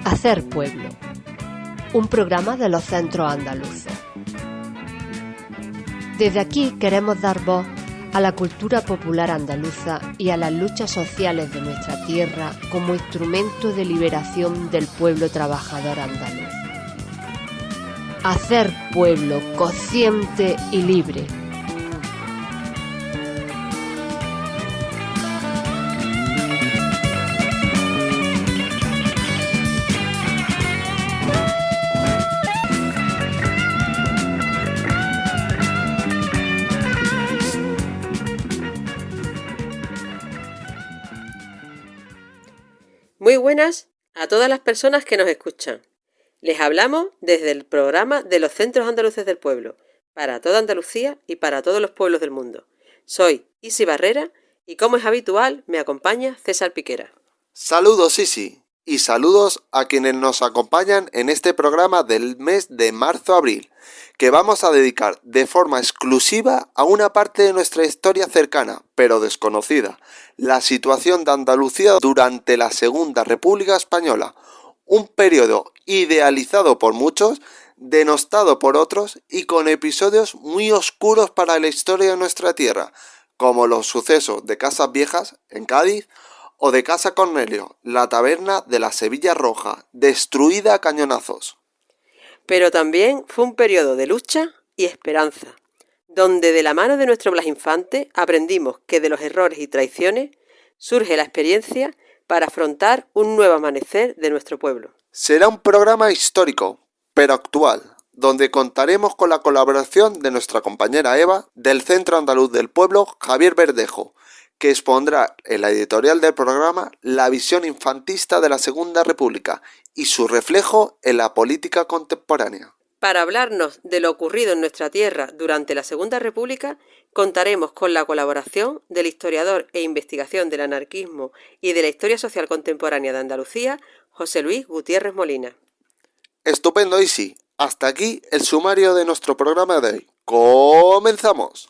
Hacer Pueblo, un programa de los centros andaluces. Desde aquí queremos dar voz a la cultura popular andaluza y a las luchas sociales de nuestra tierra como instrumento de liberación del pueblo trabajador andaluz. Hacer pueblo consciente y libre. Muy buenas a todas las personas que nos escuchan. Les hablamos desde el programa de los Centros Andaluces del Pueblo, para toda Andalucía y para todos los pueblos del mundo. Soy Isi Barrera y, como es habitual, me acompaña César Piquera. Saludos, Isi, y saludos a quienes nos acompañan en este programa del mes de marzo-abril, que vamos a dedicar de forma exclusiva a una parte de nuestra historia cercana, pero desconocida, la situación de Andalucía durante la Segunda República Española, un periodo idealizado por muchos, denostado por otros y con episodios muy oscuros para la historia de nuestra tierra, como los sucesos de Casas Viejas, en Cádiz, o de Casa Cornelio, la taberna de la Sevilla Roja, destruida a cañonazos. Pero también fue un periodo de lucha y esperanza, donde de la mano de nuestro Blas Infante aprendimos que de los errores y traiciones surge la experiencia para afrontar un nuevo amanecer de nuestro pueblo. Será un programa histórico, pero actual, donde contaremos con la colaboración de nuestra compañera Eva, del Centro Andaluz del Pueblo, Javier Verdejo, que expondrá en la editorial del programa la visión infantista de la Segunda República y su reflejo en la política contemporánea. Para hablarnos de lo ocurrido en nuestra tierra durante la Segunda República, contaremos con la colaboración del historiador e investigación del anarquismo y de la historia social contemporánea de Andalucía, José Luis Gutiérrez Molina. Estupendo, Isi. Hasta aquí el sumario de nuestro programa de hoy. ¡Comenzamos!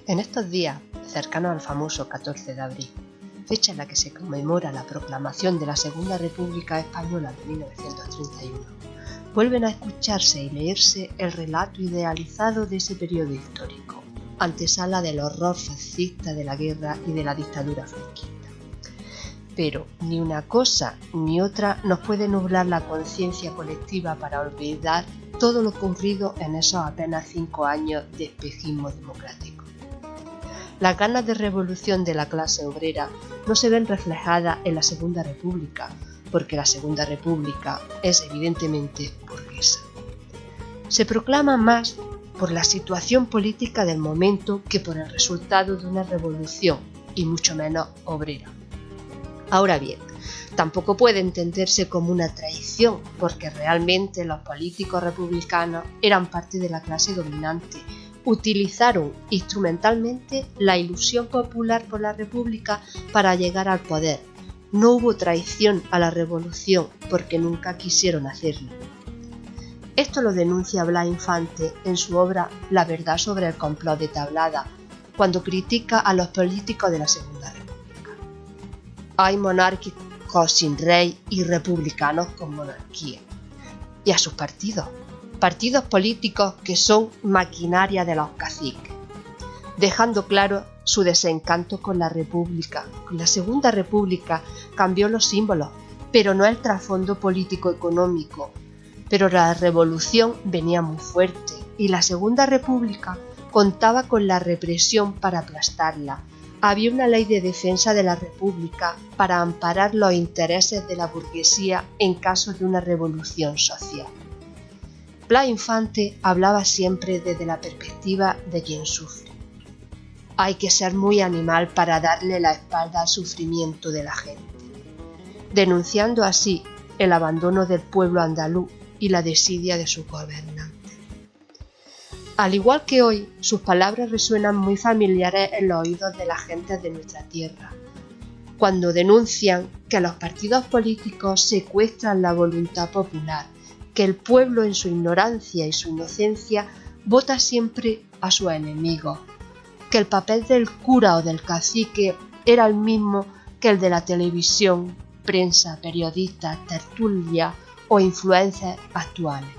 En estos días, cercanos al famoso 14 de abril, fecha en la que se conmemora la proclamación de la Segunda República Española de 1931, vuelven a escucharse y leerse el relato idealizado de ese periodo histórico, antesala del horror fascista de la guerra y de la dictadura franquista. Pero ni una cosa ni otra nos puede nublar la conciencia colectiva para olvidar todo lo ocurrido en esos apenas 5 años de espejismo democrático. Las ganas de revolución de la clase obrera no se ven reflejadas en la Segunda República, porque la Segunda República es evidentemente burguesa. Se proclama más por la situación política del momento que por el resultado de una revolución, y mucho menos obrera. Ahora bien, tampoco puede entenderse como una traición, porque realmente los políticos republicanos eran parte de la clase dominante, utilizaron instrumentalmente la ilusión popular por la República para llegar al poder. No hubo traición a la revolución porque nunca quisieron hacerlo. Esto lo denuncia Blas Infante en su obra La verdad sobre el complot de Tablada, cuando critica a los políticos de la Segunda República. Hay monárquicos sin rey y republicanos con monarquía. Y a sus partidos políticos que son maquinaria de los caciques, dejando claro su desencanto con la República. Con la Segunda República cambió los símbolos, pero no el trasfondo político-económico. Pero la revolución venía muy fuerte y la Segunda República contaba con la represión para aplastarla. Había una ley de defensa de la República para amparar los intereses de la burguesía en caso de una revolución social. Blas Infante hablaba siempre desde la perspectiva de quien sufre. Hay que ser muy animal para darle la espalda al sufrimiento de la gente, denunciando así el abandono del pueblo andaluz y la desidia de sus gobernantes. Al igual que hoy, sus palabras resuenan muy familiares en los oídos de las gentes de nuestra tierra, cuando denuncian que los partidos políticos secuestran la voluntad popular, que el pueblo en su ignorancia y su inocencia vota siempre a sus enemigos, que el papel del cura o del cacique era el mismo que el de la televisión, prensa, periodistas, tertulia o influencers actuales.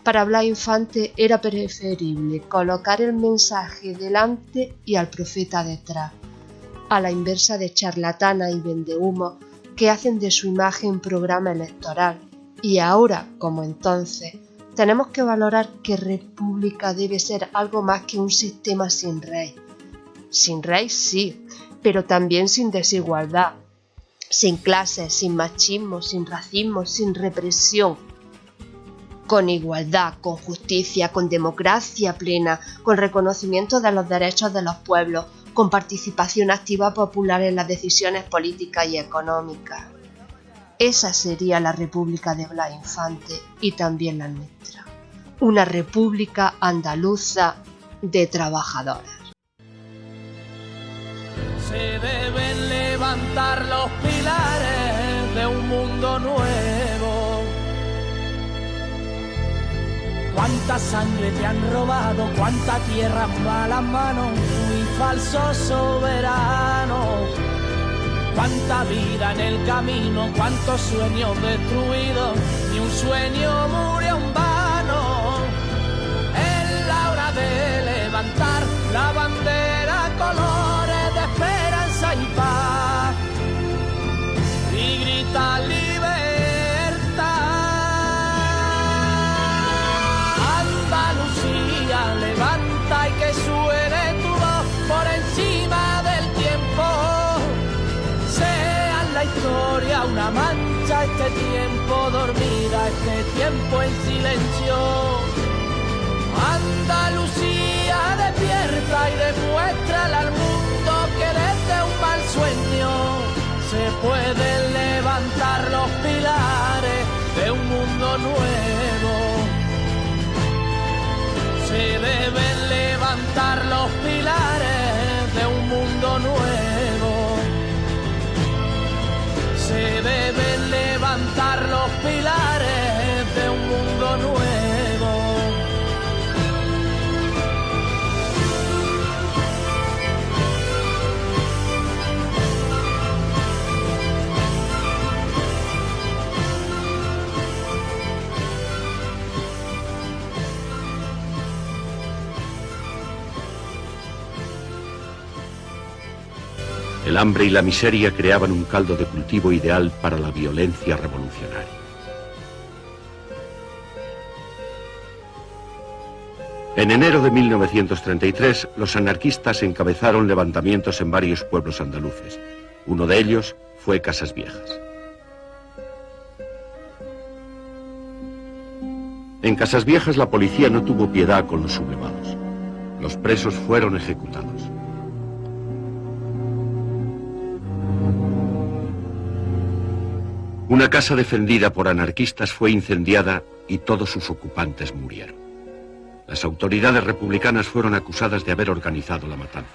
Para Blas Infante era preferible colocar el mensaje delante y al profeta detrás, a la inversa de charlatanas y vendehumos que hacen de su imagen programa electoral. Y ahora, como entonces, tenemos que valorar que república debe ser algo más que un sistema sin rey. Sin rey sí, pero también sin desigualdad, sin clases, sin machismo, sin racismo, sin represión, con igualdad, con justicia, con democracia plena, con reconocimiento de los derechos de los pueblos, con participación activa popular en las decisiones políticas y económicas. Esa sería la república de Blas Infante y también la nuestra, una república andaluza de trabajadores. Se deben levantar los pilares de un mundo nuevo. Cuánta sangre te han robado, cuánta tierra en malas manos, muy falso soberano. Cuánta vida en el camino, cuántos sueños destruidos, ni un sueño murió en vano. Es la hora de levantar la bandera, colores de esperanza y paz, y grita libertad. Andalucía, levanta y que suene tu voz por encima del tiempo. Sea en la historia una mancha, este tiempo dormida, este tiempo en silencio. Andalucía, despierta y demuéstrale al mundo que desde un mal sueño se pueden levantar los pilares de un mundo nuevo. Se deben levantar los pilares de un mundo nuevo. Se deben levantar los pilares de un mundo nuevo. El hambre y la miseria creaban un caldo de cultivo ideal para la violencia revolucionaria. En enero de 1933, los anarquistas encabezaron levantamientos en varios pueblos andaluces. Uno de ellos fue Casas Viejas. En Casas Viejas la policía no tuvo piedad con los sublevados. Los presos fueron ejecutados. Una casa defendida por anarquistas fue incendiada y todos sus ocupantes murieron. Las autoridades republicanas fueron acusadas de haber organizado la matanza.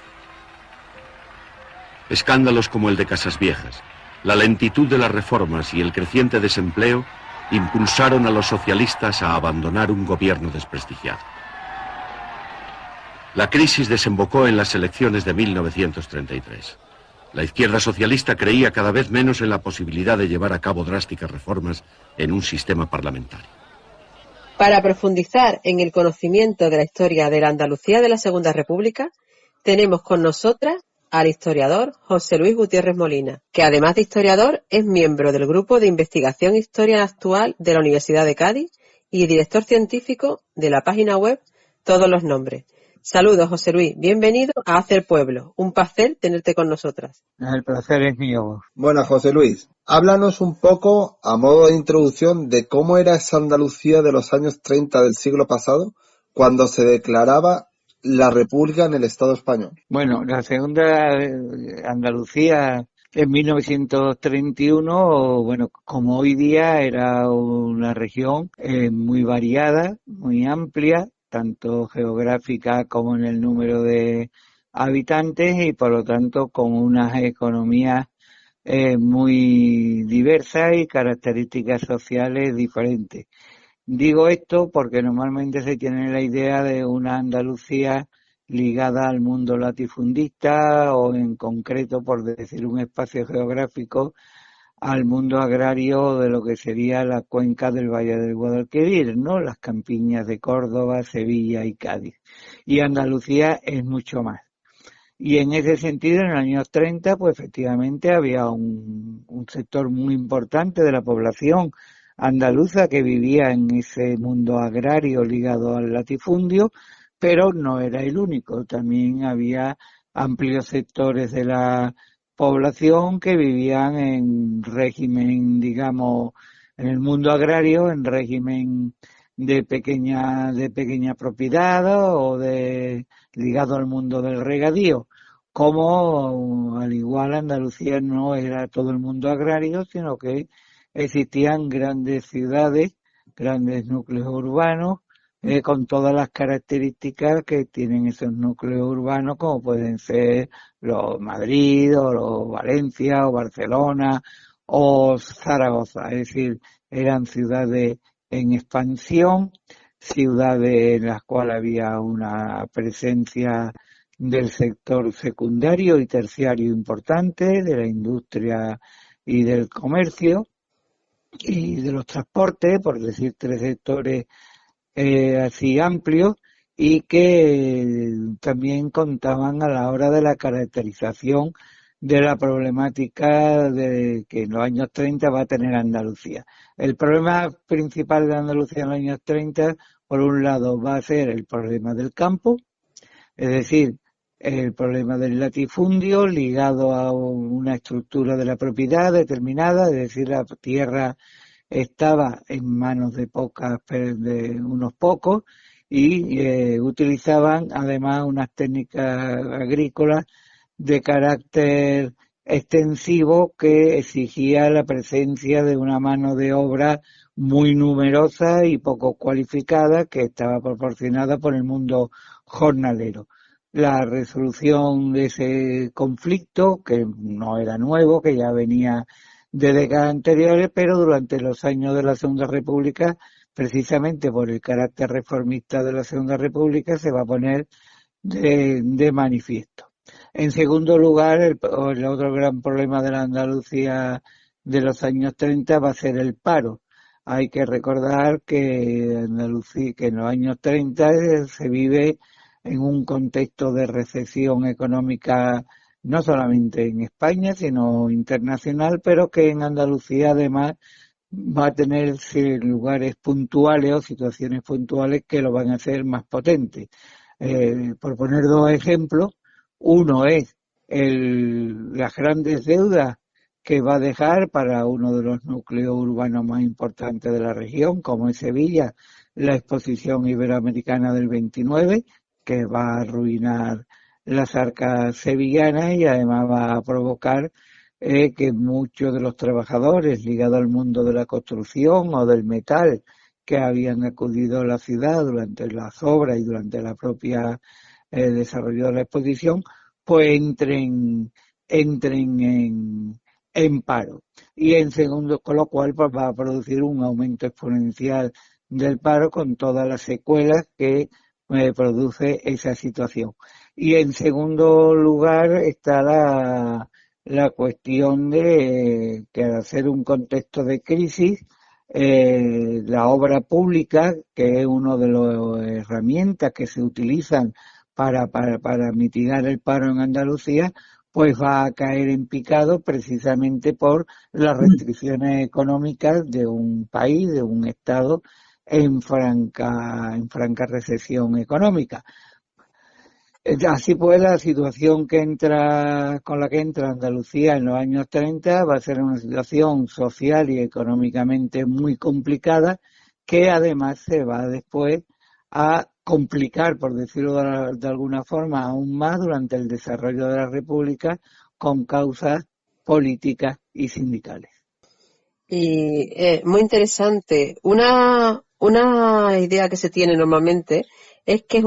Escándalos como el de Casas Viejas, la lentitud de las reformas y el creciente desempleo impulsaron a los socialistas a abandonar un gobierno desprestigiado. La crisis desembocó en las elecciones de 1933. La izquierda socialista creía cada vez menos en la posibilidad de llevar a cabo drásticas reformas en un sistema parlamentario. Para profundizar en el conocimiento de la historia de la Andalucía de la Segunda República, tenemos con nosotras al historiador José Luis Gutiérrez Molina, que además de historiador es miembro del Grupo de Investigación Historia Actual de la Universidad de Cádiz y director científico de la página web Todos los Nombres. Saludos, José Luis. Bienvenido a Hacer Pueblo. Un placer tenerte con nosotras. El placer es mío. Bueno, José Luis, háblanos un poco, a modo de introducción, de cómo era esa Andalucía de los años 30 del siglo pasado, cuando se declaraba la República en el Estado español. Bueno, la segunda Andalucía en 1931, bueno, como hoy día, era una región muy variada, muy amplia, tanto geográfica como en el número de habitantes y por lo tanto con unas economías muy diversas y características sociales diferentes. Digo esto porque normalmente se tiene la idea de una Andalucía ligada al mundo latifundista o en concreto, por decir un espacio geográfico, al mundo agrario de lo que sería la cuenca del Valle del Guadalquivir, ¿no? Las campiñas de Córdoba, Sevilla y Cádiz. Y Andalucía es mucho más. Y en ese sentido, en los años 30, pues efectivamente había un sector muy importante de la población andaluza que vivía en ese mundo agrario ligado al latifundio, pero no era el único. También había amplios sectores de la población que vivían en régimen, digamos, en el mundo agrario, en régimen de pequeña propiedad o ligado al mundo del regadío. Como al igual Andalucía no era todo el mundo agrario, sino que existían grandes ciudades, grandes núcleos urbanos, con todas las características que tienen esos núcleos urbanos, como pueden ser los Madrid, o los Valencia, o Barcelona, o Zaragoza. Es decir, eran ciudades en expansión, ciudades en las cuales había una presencia del sector secundario y terciario importante, de la industria y del comercio, y de los transportes, por decir tres sectores así amplios, y que también contaban a la hora de la caracterización de la problemática de que en los años 30 va a tener Andalucía. El problema principal de Andalucía en los años 30, por un lado, va a ser el problema del campo, es decir, el problema del latifundio ligado a una estructura de la propiedad determinada, es decir, la tierra estaba en manos de unos pocos y utilizaban además unas técnicas agrícolas de carácter extensivo que exigía la presencia de una mano de obra muy numerosa y poco cualificada que estaba proporcionada por el mundo jornalero. La resolución de ese conflicto, que no era nuevo, que ya venía de décadas anteriores, pero durante los años de la Segunda República, precisamente por el carácter reformista de la Segunda República, se va a poner de manifiesto. En segundo lugar, el otro gran problema de la Andalucía de los años 30 va a ser el paro. Hay que recordar que Andalucía, que en los años 30 se vive en un contexto de recesión económica no solamente en España, sino internacional, pero que en Andalucía además va a tener lugares puntuales o situaciones puntuales que lo van a hacer más potente. Por poner dos ejemplos, uno es las grandes deudas que va a dejar para uno de los núcleos urbanos más importantes de la región, como es Sevilla, la Exposición Iberoamericana del 29, que va a arruinar las arcas sevillanas y además va a provocar que muchos de los trabajadores ligados al mundo de la construcción o del metal que habían acudido a la ciudad durante las obras y durante la propia desarrollo de la exposición, pues entren en paro. Y en segundo, con lo cual pues, va a producir un aumento exponencial del paro con todas las secuelas que produce esa situación. Y en segundo lugar está la cuestión de que al ser un contexto de crisis, la obra pública, que es una de las herramientas que se utilizan para mitigar el paro en Andalucía, pues va a caer en picado precisamente por las restricciones económicas de un país, de un Estado en franca recesión económica. Así pues, la situación con la que entra Andalucía en los años 30 va a ser una situación social y económicamente muy complicada, que además se va después a complicar, por decirlo de alguna forma, aún más durante el desarrollo de la República con causas políticas y sindicales. Y muy interesante. Una idea que se tiene normalmente es que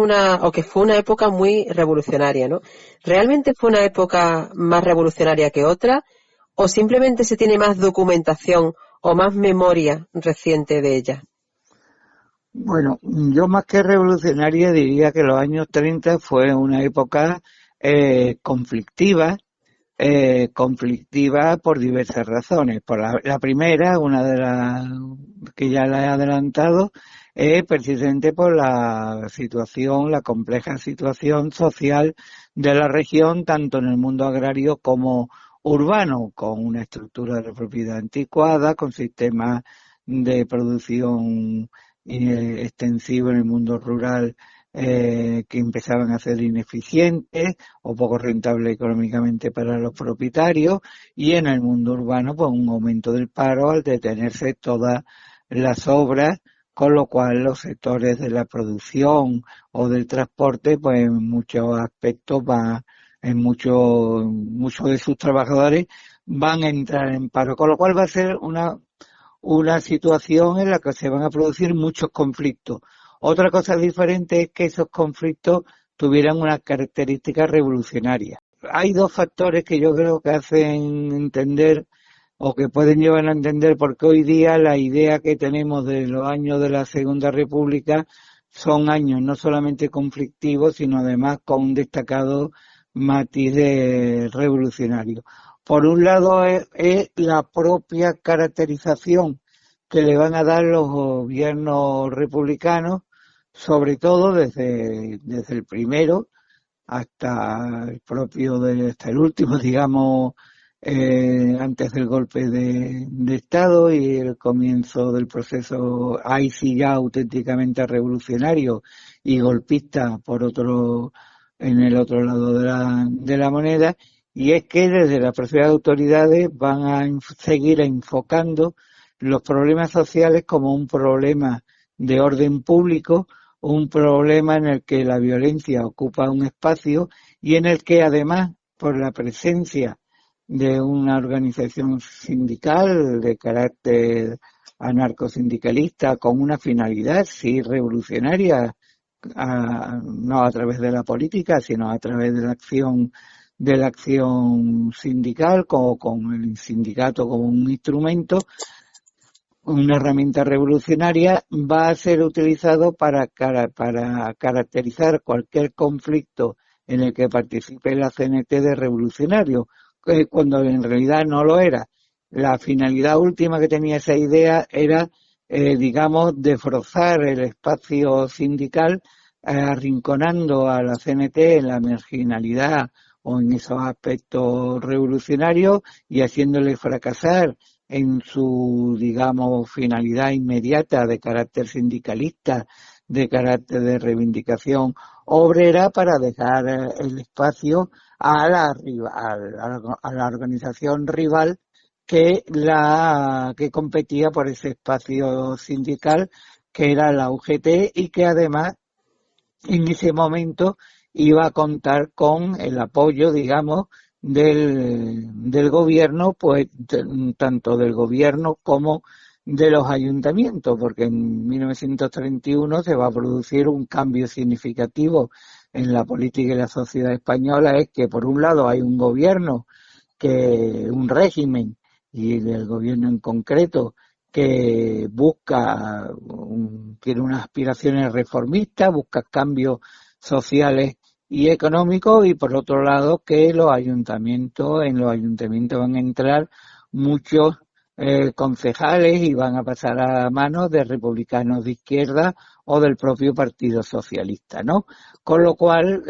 que fue una época muy revolucionaria, ¿no? ¿Realmente fue una época más revolucionaria que otra? ¿O simplemente se tiene más documentación o más memoria reciente de ella? Bueno, yo más que revolucionaria diría que los años 30 fue una época conflictiva, conflictiva por diversas razones. Por la primera, una de las que ya la he adelantado, es precisamente por la compleja situación social de la región, tanto en el mundo agrario como urbano, con una estructura de propiedad anticuada, con sistemas de producción extensivo en el mundo rural que empezaban a ser ineficientes o poco rentables económicamente para los propietarios, y en el mundo urbano pues un aumento del paro al detenerse todas las obras, con lo cual los sectores de la producción o del transporte pues en muchos aspectos muchos de sus trabajadores van a entrar en paro, con lo cual va a ser una situación en la que se van a producir muchos conflictos. Otra cosa diferente es que esos conflictos tuvieran unas características revolucionarias. Hay dos factores que yo creo que hacen entender o que pueden llevar a entender por qué hoy día la idea que tenemos de los años de la Segunda República son años no solamente conflictivos, sino además con un destacado matiz revolucionario. Por un lado es la propia caracterización que le van a dar los gobiernos republicanos, sobre todo desde el primero hasta hasta el último, digamos, antes del golpe de Estado y el comienzo del proceso, ahí sí ya auténticamente revolucionario y golpista en el otro lado de la moneda. Y es que desde las propias autoridades van a seguir enfocando los problemas sociales como un problema de orden público, un problema en el que la violencia ocupa un espacio y en el que además, por la presencia de una organización sindical de carácter anarcosindicalista con una finalidad, sí, revolucionaria, no a través de la política, sino a través de la acción sindical, con el sindicato como un instrumento, una herramienta revolucionaria, va a ser utilizado para caracterizar cualquier conflicto en el que participe la CNT de revolucionario, cuando en realidad no lo era. La finalidad última que tenía esa idea era, digamos, desbrozar el espacio sindical, arrinconando a la CNT en la marginalidad o en esos aspectos revolucionarios y haciéndole fracasar en su, digamos, finalidad inmediata de carácter sindicalista, de carácter de reivindicación obrera, para dejar el espacio a la organización rival que competía por ese espacio sindical, que era la UGT, y que además en ese momento iba a contar con el apoyo, digamos, del gobierno, pues tanto del gobierno como de los ayuntamientos, porque en 1931 se va a producir un cambio significativo en la política y la sociedad española. Es que por un lado hay un gobierno, un régimen y del gobierno en concreto, que busca, tiene unas aspiraciones reformistas, busca cambios sociales y económicos, y por otro lado que en los ayuntamientos van a entrar muchos concejales y van a pasar a manos de republicanos de izquierda o del propio Partido Socialista, ¿no? Con lo cual,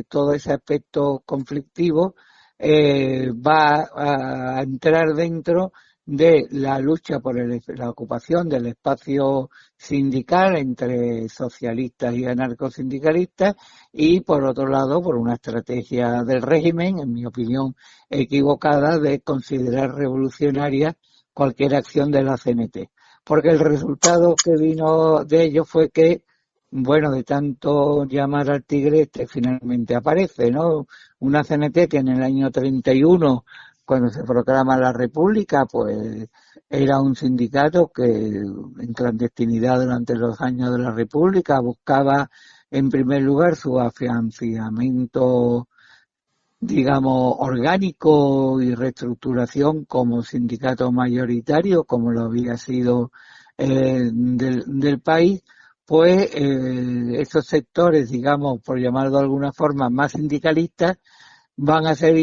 todo ese aspecto conflictivo va a entrar dentro de la lucha por la ocupación del espacio sindical entre socialistas y anarcosindicalistas, y por otro lado por una estrategia del régimen, en mi opinión equivocada, de considerar revolucionaria cualquier acción de la CNT, porque el resultado que vino de ello fue que, bueno, de tanto llamar al tigre, finalmente aparece, ¿no? Una CNT que en el año 31, cuando se proclama la República, pues era un sindicato que en clandestinidad durante los años de la República buscaba en primer lugar su afianzamiento, digamos, orgánico y reestructuración como sindicato mayoritario, como lo había sido del país. Pues esos sectores, digamos, por llamarlo de alguna forma, más sindicalistas, van a ser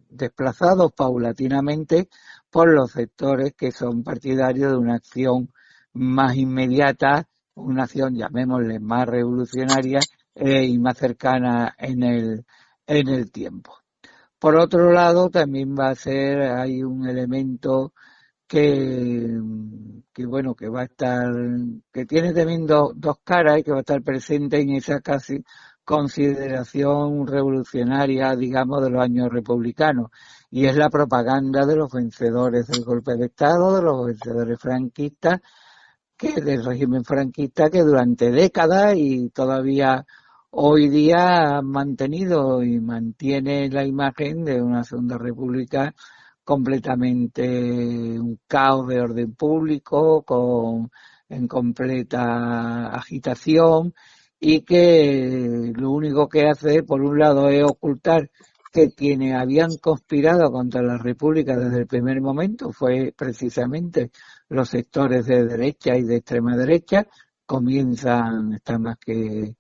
desplazados paulatinamente por los sectores que son partidarios de una acción más inmediata, una acción, llamémosle, más revolucionaria y más cercana en el tiempo. Por otro lado, también hay un elemento que bueno, que va a estar, que tiene también dos caras y que va a estar presente en esa casi consideración revolucionaria, digamos, de los años republicanos, y es la propaganda de los vencedores del golpe de Estado, de los vencedores franquistas, del régimen franquista, que durante décadas y todavía hoy día han mantenido y mantiene la imagen de una segunda república completamente un caos de orden público, en completa agitación, y que lo único que hace, por un lado, es ocultar que quienes habían conspirado contra la República desde el primer momento fue precisamente los sectores de derecha y de extrema derecha. Está más que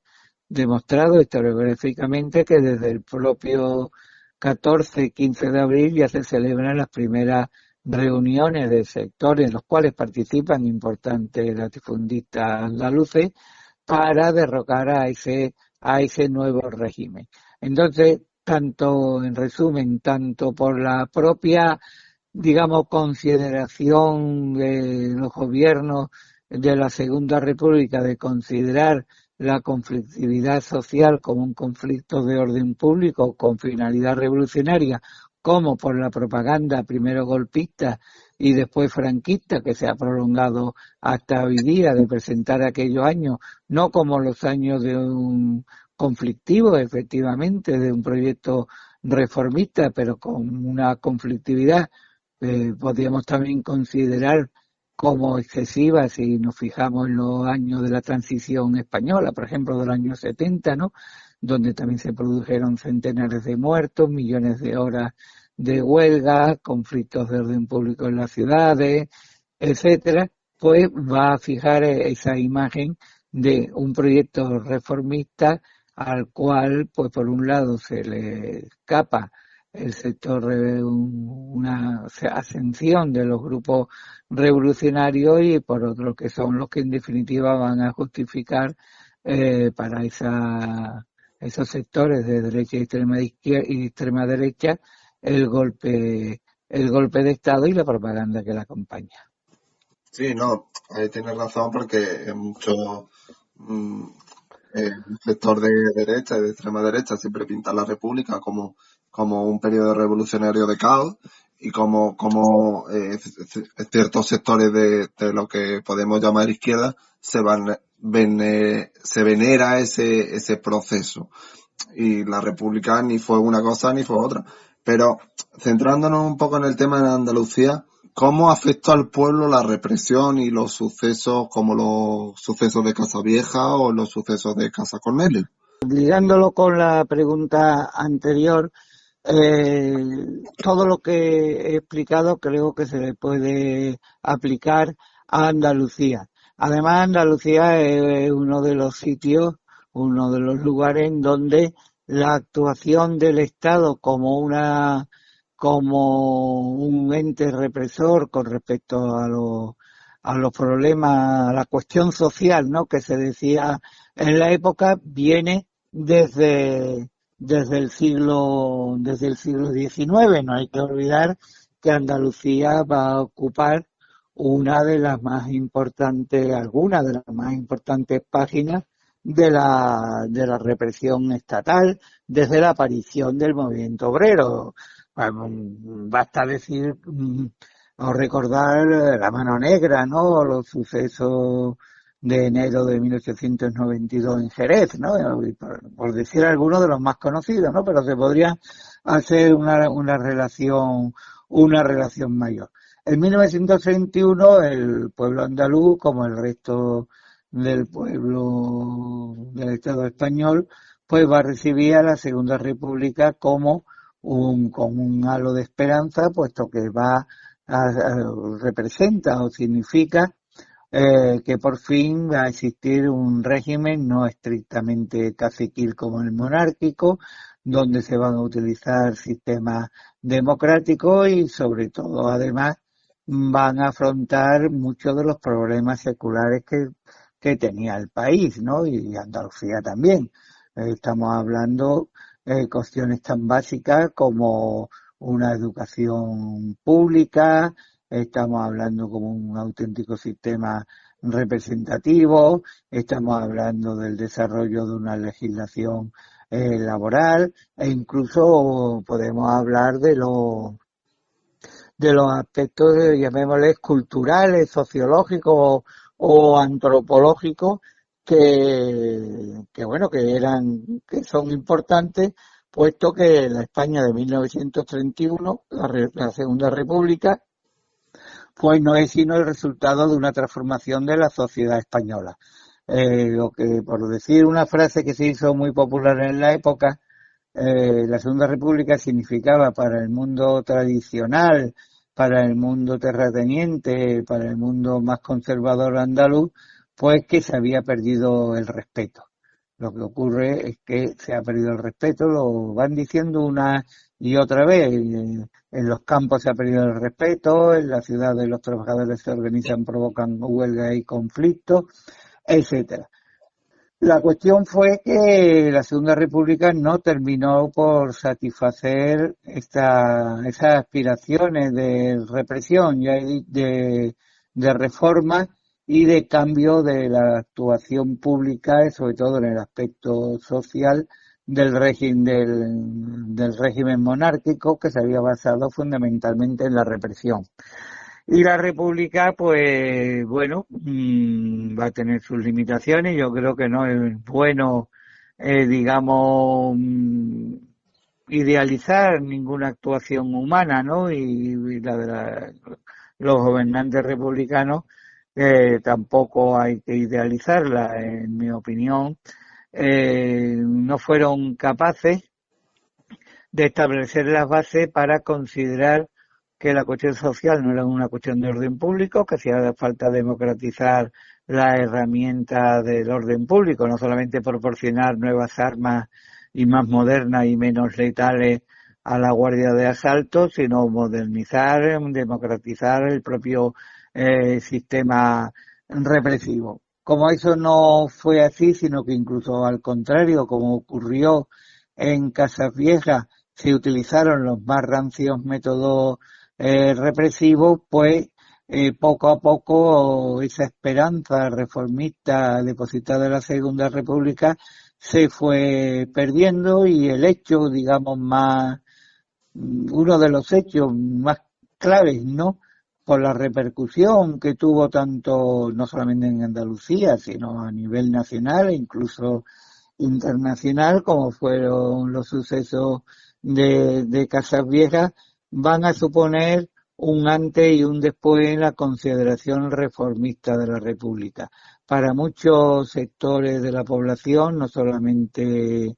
demostrado historiográficamente que desde el propio 14 y 15 de abril ya se celebran las primeras reuniones de sectores en los cuales participan importantes latifundistas andaluces para derrocar a ese nuevo régimen. Entonces, en resumen, tanto por la propia, digamos, consideración de los gobiernos de la Segunda República de considerar la conflictividad social como un conflicto de orden público con finalidad revolucionaria, como por la propaganda primero golpista y después franquista, que se ha prolongado hasta hoy día, de presentar aquellos años no como los años de un conflictivo, efectivamente, de un proyecto reformista, pero con una conflictividad podríamos también considerar como excesiva si nos fijamos en los años de la transición española, por ejemplo, del año 70, ¿no?, donde también se produjeron centenares de muertos, millones de horas de huelga, conflictos de orden público en las ciudades, etcétera. Pues va a fijar esa imagen de un proyecto reformista al cual, pues por un lado, se le escapa el sector, una ascensión de los grupos revolucionarios, y por otro que son los que en definitiva van a justificar para esos sectores de derecha y extrema derecha el golpe de Estado y la propaganda que la acompaña. Sí, no, tienes razón, porque mucho el sector de derecha y de extrema derecha siempre pinta la República como un periodo revolucionario de caos, y como ciertos sectores de lo que podemos llamar izquierda se venera ese proceso, y la República ni fue una cosa ni fue otra. Pero centrándonos un poco en el tema de Andalucía, ¿cómo afectó al pueblo la represión y los sucesos, como los sucesos de Casavieja o los sucesos de Casa Cornelio? Ligándolo con la pregunta anterior, todo lo que he explicado creo que se le puede aplicar a Andalucía. Además, Andalucía es uno de los sitios, uno de los lugares en donde la actuación del Estado como un ente represor con respecto a los problemas, a la cuestión social, ¿no? Que se decía en la época, viene desde el siglo XIX. No hay que olvidar que Andalucía va a ocupar algunas de las más importantes páginas de la represión estatal desde la aparición del movimiento obrero. Basta decir o recordar la Mano Negra, ¿no? Los sucesos de enero de 1892 en Jerez, ¿no? Por decir algunos de los más conocidos, ¿no? Pero se podría hacer una relación mayor. En 1931 el pueblo andaluz, como el resto del pueblo del Estado español, pues va a recibir a la Segunda República con un halo de esperanza, puesto que representa o significa que por fin va a existir un régimen no estrictamente caciquil como el monárquico, donde se van a utilizar sistemas democráticos y sobre todo además van a afrontar muchos de los problemas seculares que tenía el país, ¿no? Y Andalucía también. Estamos hablando de cuestiones tan básicas como una educación pública, estamos hablando como un auténtico sistema representativo, estamos hablando del desarrollo de una legislación laboral e incluso podemos hablar de los aspectos, llamémosles, culturales, sociológicos o antropológicos que son importantes, puesto que la España de 1931, la Segunda República, pues no es sino el resultado de una transformación de la sociedad española. Lo que, por decir una frase que se hizo muy popular en la época, la Segunda República significaba para el mundo tradicional, para el mundo terrateniente, para el mundo más conservador andaluz, pues que se había perdido el respeto. Lo que ocurre es que se ha perdido el respeto, lo van diciendo una y otra vez. En los campos se ha perdido el respeto, en la ciudad los trabajadores se organizan, provocan huelgas y conflictos, etcétera. La cuestión fue que la Segunda República no terminó por satisfacer esas aspiraciones de represión, de reforma y de cambio de la actuación pública, sobre todo en el aspecto social del régimen monárquico, que se había basado fundamentalmente en la represión. Y la República, pues bueno, va a tener sus limitaciones. Yo creo que no es bueno, digamos, idealizar ninguna actuación humana, ¿no? Y la de los gobernantes republicanos tampoco hay que idealizarla, en mi opinión. No fueron capaces de establecer las bases para considerar que la cuestión social no era una cuestión de orden público, que hacía falta democratizar la herramienta del orden público, no solamente proporcionar nuevas armas y más modernas y menos letales a la Guardia de Asalto, sino modernizar, democratizar el propio sistema represivo. Como eso no fue así, sino que incluso al contrario, como ocurrió en Casas Viejas, se utilizaron los más rancios métodos represivos, pues poco a poco esa esperanza reformista depositada en la Segunda República se fue perdiendo y el hecho, digamos, uno de los hechos más claves, ¿no?, por la repercusión que tuvo tanto, no solamente en Andalucía, sino a nivel nacional e incluso internacional, como fueron los sucesos de Casas Viejas, van a suponer un antes y un después en la consideración reformista de la República. Para muchos sectores de la población, no solamente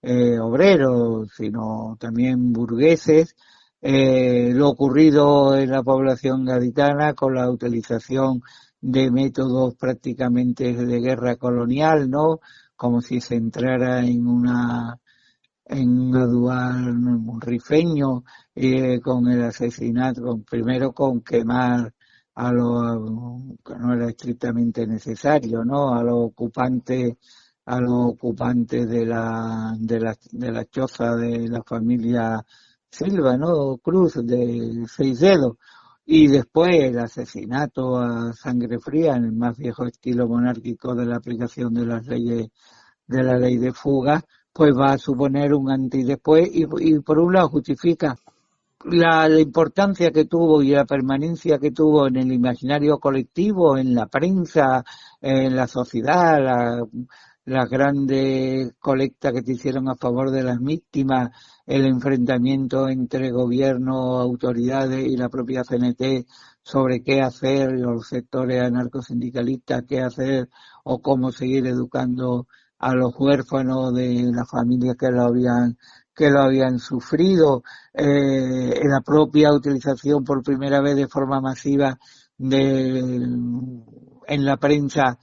obreros, sino también burgueses, lo ocurrido en la población gaditana con la utilización de métodos prácticamente de guerra colonial, ¿no? Como si se entrara en un dual rifeño, con el asesinato, primero con quemar a los que no era estrictamente necesario, ¿no? A los ocupantes de la choza de la familia Silva, ¿no? Cruz de Seis Dedos. Y después el asesinato a sangre fría en el más viejo estilo monárquico de la aplicación de las leyes, de la ley de fuga, pues va a suponer un antes y después, y por un lado justifica la importancia que tuvo y la permanencia que tuvo en el imaginario colectivo, en la prensa, en la sociedad, las grandes colectas que se hicieron a favor de las víctimas, el enfrentamiento entre gobierno, autoridades y la propia CNT sobre qué hacer, los sectores anarcosindicalistas, qué hacer o cómo seguir educando a los huérfanos de las familias que lo habían sufrido, la propia utilización por primera vez de forma masiva en la prensa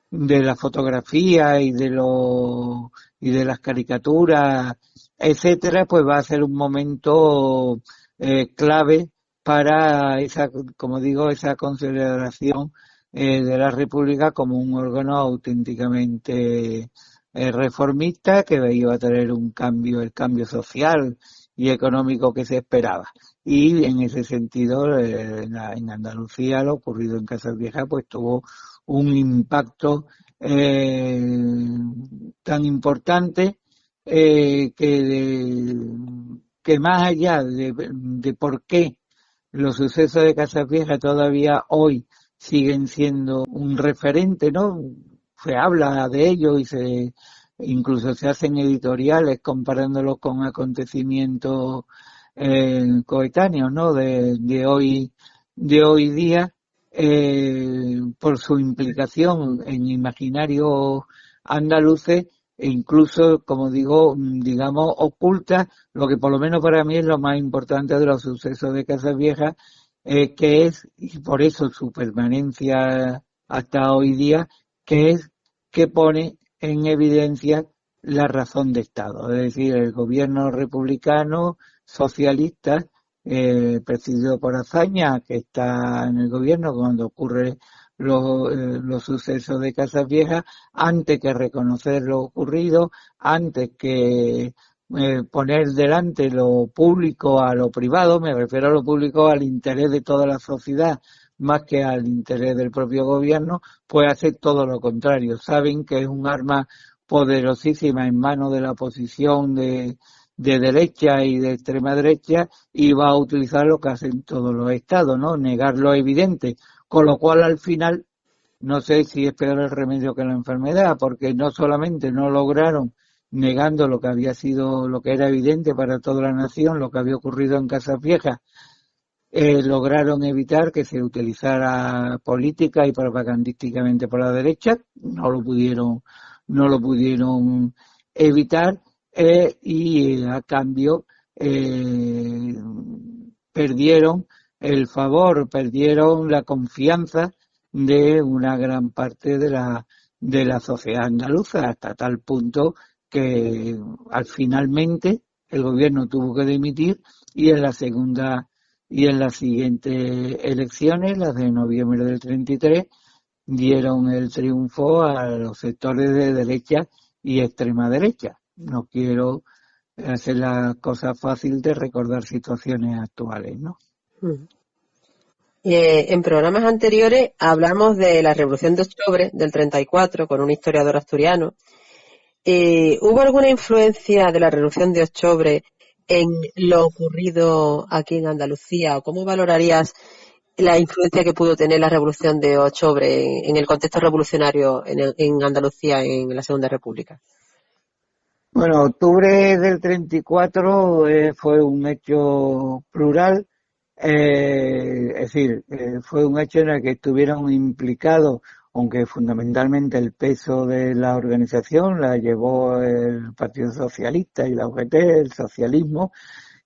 de la fotografía y de las caricaturas, etcétera, pues va a ser un momento clave para esa, como digo, esa consideración de la República como un órgano auténticamente reformista que iba a tener el cambio social y económico que se esperaba. Y en ese sentido, en Andalucía, lo ocurrido en Casas Viejas, pues tuvo un impacto tan importante que más allá de por qué los sucesos de Casas Viejas todavía hoy siguen siendo un referente, ¿no? Se habla de ello y incluso se hacen editoriales comparándolos con acontecimientos coetáneos, ¿no? De hoy día, por su implicación en imaginarios andaluces e incluso, como digo, digamos, oculta lo que por lo menos para mí es lo más importante de los sucesos de Casas Viejas, que es, y por eso su permanencia hasta hoy día, que es que pone en evidencia la razón de Estado, es decir, el gobierno republicano socialista, presidido por Azaña, que está en el gobierno cuando ocurre los sucesos de Casas Viejas, antes que reconocer lo ocurrido, antes que poner delante lo público a lo privado, me refiero a lo público al interés de toda la sociedad más que al interés del propio gobierno, pues hace todo lo contrario. Saben que es un arma poderosísima en manos de la oposición de derecha y de extrema derecha, y va a utilizar lo que hacen todos los estados, ¿no? Negar lo evidente, con lo cual al final no sé si es peor el remedio que la enfermedad, porque no solamente no lograron, negando lo que había sido, lo que era evidente para toda la nación, lo que había ocurrido en Casas Viejas, lograron evitar que se utilizara política y propagandísticamente por la derecha, no lo pudieron evitar, y a cambio perdieron el favor, perdieron la confianza de una gran parte de la sociedad andaluza, hasta tal punto que finalmente el gobierno tuvo que dimitir, y en las siguientes elecciones, las de noviembre del 33, dieron el triunfo a los sectores de derecha y extrema derecha. No quiero hacer la cosa fácil de recordar situaciones actuales, ¿no? En programas anteriores hablamos de la Revolución de Octubre del 34 con un historiador asturiano. ¿Hubo alguna influencia de la Revolución de Octubre en lo ocurrido aquí en Andalucía? ¿O cómo valorarías la influencia que pudo tener la Revolución de Octubre en el contexto revolucionario en Andalucía en la Segunda República? Bueno, octubre del 34 fue un hecho plural, es decir, fue un hecho en el que estuvieron implicados aunque fundamentalmente el peso de la organización la llevó el Partido Socialista y la UGT, el socialismo,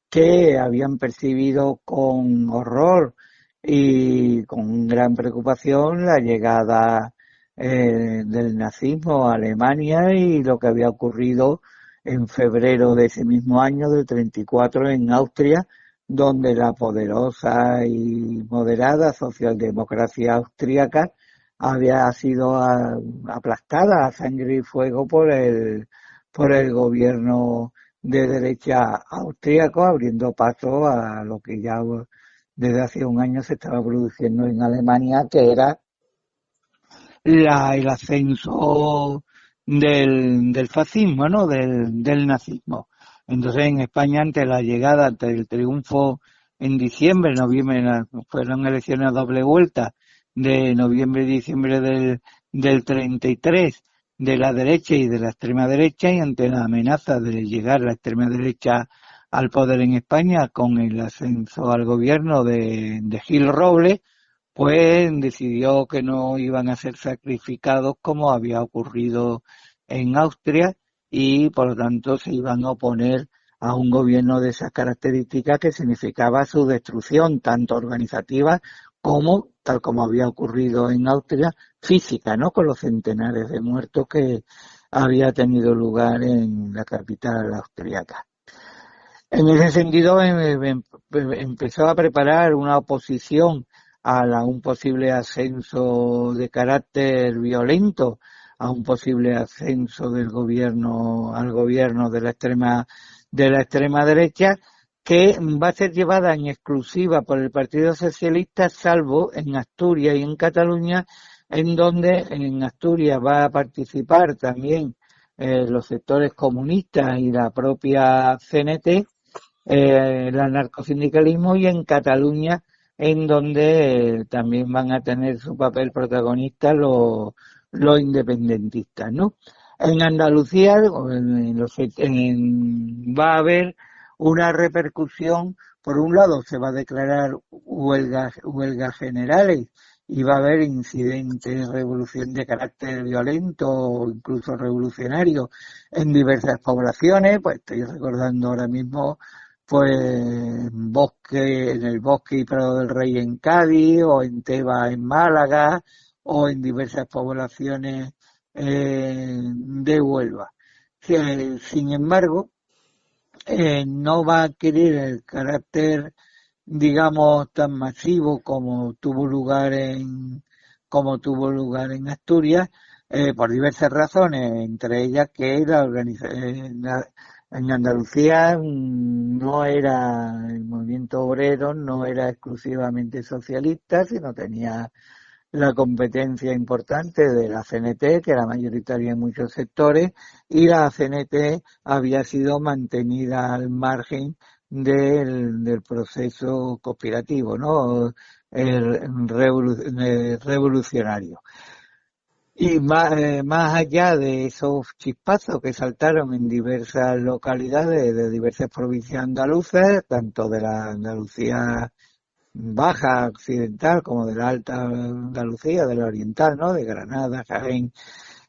que habían percibido con horror y con gran preocupación la llegada del nazismo a Alemania y lo que había ocurrido en febrero de ese mismo año, del 34, en Austria, donde la poderosa y moderada socialdemocracia austríaca había sido aplastada a sangre y fuego por el gobierno de derecha austríaco, abriendo paso a lo que ya desde hace un año se estaba produciendo en Alemania, que era el ascenso del fascismo, ¿no? Del nazismo. Entonces, en España, ante el triunfo en diciembre, noviembre, fueron elecciones a doble vuelta, de noviembre y diciembre del 33, de la derecha y de la extrema derecha, y ante la amenaza de llegar la extrema derecha al poder en España con el ascenso al gobierno de Gil Robles, pues decidió que no iban a ser sacrificados como había ocurrido en Austria y por lo tanto se iban a oponer a un gobierno de esas características que significaba su destrucción tanto organizativa como, tal como había ocurrido en Austria, física, ¿no? Con los centenares de muertos que había tenido lugar en la capital austríaca. En ese sentido, empezó a preparar una oposición a un posible ascenso de carácter violento, a un posible ascenso del gobierno al gobierno de la extrema derecha, que va a ser llevada en exclusiva por el Partido Socialista, salvo en Asturias y en Cataluña, en donde en Asturias va a participar también los sectores comunistas y la propia CNT, el anarcosindicalismo, y en Cataluña, en donde también van a tener su papel protagonista los independentistas, ¿no? En Andalucía va a haber una repercusión. Por un lado, se va a declarar huelgas generales y va a haber incidentes de carácter violento o incluso revolucionario en diversas poblaciones. Pues estoy recordando ahora mismo pues en el Bosque y Prado del Rey en Cádiz, o en Teba en Málaga, o en diversas poblaciones de Huelva. Sin embargo, no va a adquirir el carácter, digamos, tan masivo como tuvo lugar en Asturias, por diversas razones, entre ellas que en Andalucía no era el movimiento obrero, no era exclusivamente socialista, sino tenía la competencia importante de la CNT, que era mayoritaria en muchos sectores, y la CNT había sido mantenida al margen del proceso conspirativo, ¿no? Revolucionario. Y más allá de esos chispazos que saltaron en diversas localidades de diversas provincias andaluzas, tanto de la Andalucía baja occidental como de la alta Andalucía, de la oriental, ¿no? De Granada, Jaén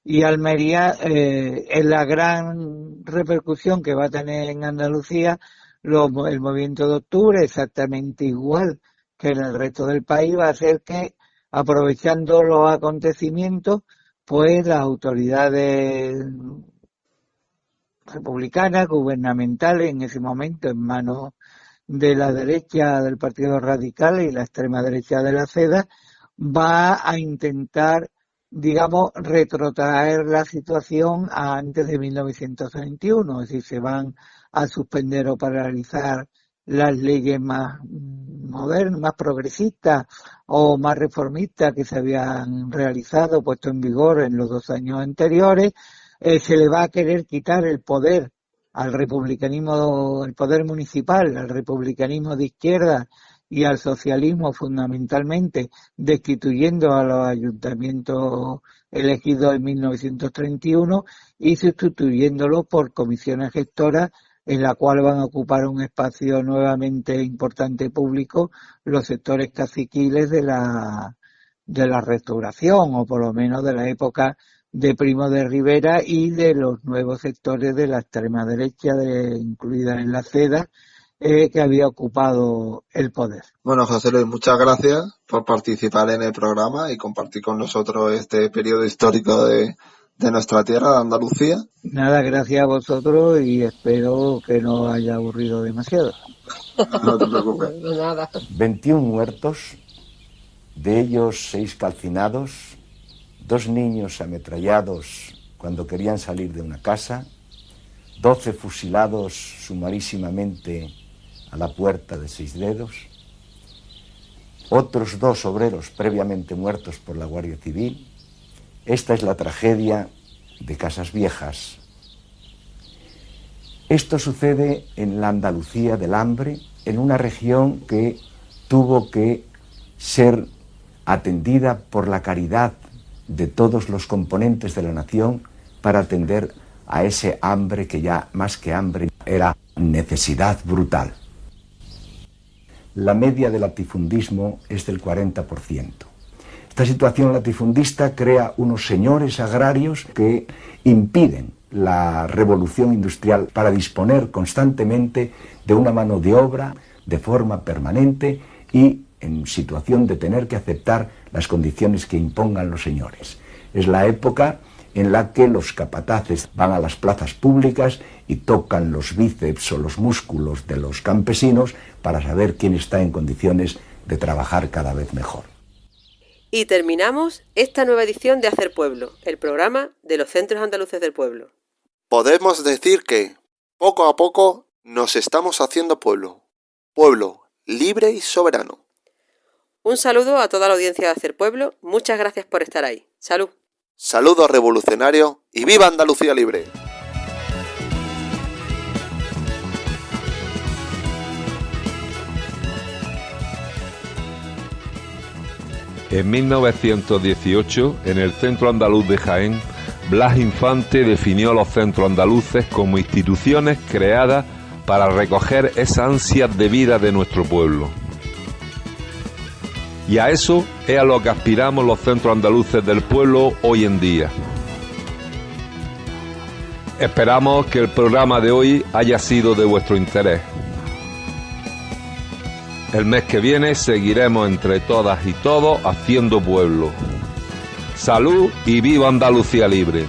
y Almería, en la gran repercusión que va a tener en Andalucía el movimiento de octubre, exactamente igual que en el resto del país, va a ser que, aprovechando los acontecimientos, pues las autoridades republicanas, gubernamentales, en ese momento en manos de la derecha del Partido Radical y la extrema derecha de la CEDA, va a intentar, digamos, retrotraer la situación a antes de 1931, es decir, se van a suspender o paralizar las leyes más modernas, más progresistas o más reformistas que se habían realizado, puesto en vigor en los 2 años anteriores. Se le va a querer quitar el poder al republicanismo, el poder municipal, al republicanismo de izquierda y al socialismo fundamentalmente, destituyendo a los ayuntamientos elegidos en 1931 y sustituyéndolos por comisiones gestoras en la cual van a ocupar un espacio nuevamente importante público los sectores caciquiles de la Restauración, o por lo menos de la época de Primo de Rivera y de los nuevos sectores de la extrema derecha, incluida en la CEDA, que había ocupado el poder. Bueno, José Luis, muchas gracias por participar en el programa y compartir con nosotros este periodo histórico de nuestra tierra, de Andalucía. Nada, gracias a vosotros y espero que no haya aburrido demasiado. No te preocupes. Nada. 21 muertos, de ellos 6 calcinados, 2 niños ametrallados cuando querían salir de una casa, 12 fusilados sumarísimamente a la puerta de 6 Dedos, otros 2 obreros previamente muertos por la Guardia Civil. Esta es la tragedia de Casas Viejas. Esto sucede en la Andalucía del hambre, en una región que tuvo que ser atendida por la caridad de todos los componentes de la nación para atender a ese hambre que ya más que hambre era necesidad brutal. La media del latifundismo es del 40%. Esta situación latifundista crea unos señores agrarios que impiden la revolución industrial para disponer constantemente de una mano de obra de forma permanente y en situación de tener que aceptar las condiciones que impongan los señores. Es la época en la que los capataces van a las plazas públicas y tocan los bíceps o los músculos de los campesinos para saber quién está en condiciones de trabajar cada vez mejor. Y terminamos esta nueva edición de Hacer Pueblo, el programa de los Centros Andaluces del Pueblo. Podemos decir que, poco a poco, nos estamos haciendo pueblo. Pueblo libre y soberano. Un saludo a toda la audiencia de Hacer Pueblo. Muchas gracias por estar ahí. Salud. Saludos revolucionarios y ¡viva Andalucía libre! En 1918, en el Centro Andaluz de Jaén, Blas Infante definió los centros andaluces como instituciones creadas para recoger esa ansia de vida de nuestro pueblo. Y a eso es a lo que aspiramos los centros andaluces del pueblo hoy en día. Esperamos que el programa de hoy haya sido de vuestro interés. El mes que viene seguiremos entre todas y todos haciendo pueblo. Salud y viva Andalucía libre.